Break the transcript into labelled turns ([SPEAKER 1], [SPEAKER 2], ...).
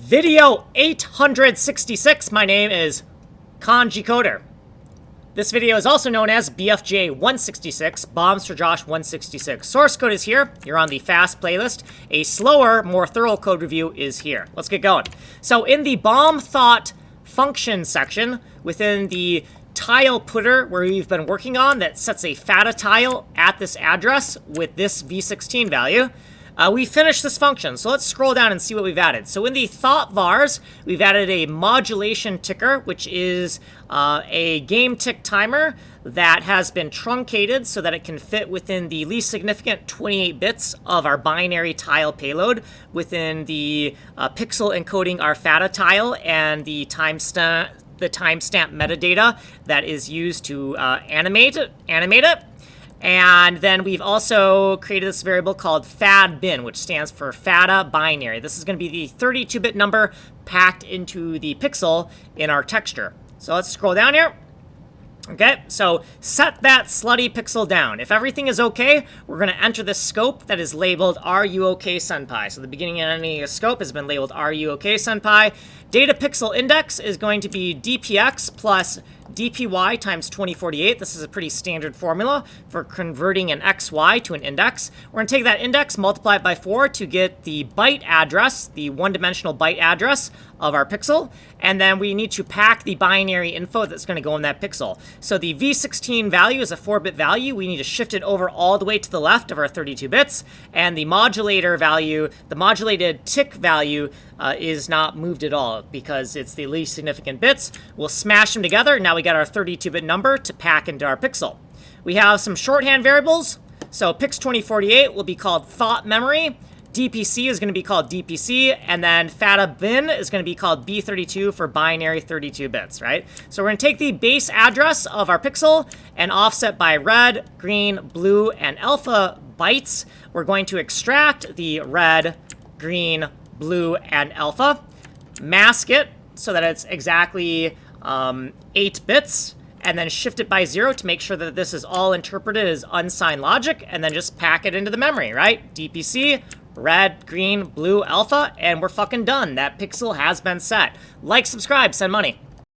[SPEAKER 1] Video 866. My name is Kanji Coder. This video is also known as BFJ 166, Bombs for Josh 166. Source code is here. You're on the fast playlist. A slower, more thorough code review is here. Let's get going. So in the bomb thought function section within the tile putter where we've been working on that sets a FATA tile at this address with this v16 value, we finished this function. So let's scroll down and see what we've added. So in the thought vars, we've added a modulation ticker, which is a game tick timer that has been truncated so that it can fit within the least significant 28 bits of our binary tile payload within the pixel encoding our FATA tile and the timestamp metadata that is used to animate it. And then we've also created this variable called FADBin, which stands for FATA binary. This is going to be the 32-bit number packed into the pixel in our texture. So let's scroll down here. Okay, so set that slutty pixel down. If everything is okay, we're going to enter the scope that is labeled Are You OK Senpai? So the beginning and ending of the scope has been labeled Are You OK Senpai? Data pixel index is going to be dpx plus dpy times 2048. This is a pretty standard formula for converting an xy to an index. We're going to take that index, multiply it by 4 to get the byte address, the one-dimensional byte address of our pixel, and then we need to pack the binary info that's going to go in that pixel. So the v16 value is a 4-bit value. We need to shift it over all the way to the left of our 32 bits, and the modulator value, the modulated tick value, is not moved at all because it's the least significant bits. We'll smash them together. Now we got our 32-bit number to pack into our pixel. We have some shorthand variables. So pix2048 will be called thought memory. DPC is going to be called DPC, and then FATA bin is going to be called B32 for binary 32 bits, right? So we're going to take the base address of our pixel and offset by red, green, blue, and alpha bytes. We're going to extract the red, green, blue, and alpha, mask it so that it's exactly 8 bits, and then shift it by 0 to make sure that this is all interpreted as unsigned logic, and then just pack it into the memory, right? DPC, red, green, blue, alpha, and we're fucking done. That pixel has been set. Like, subscribe, send money.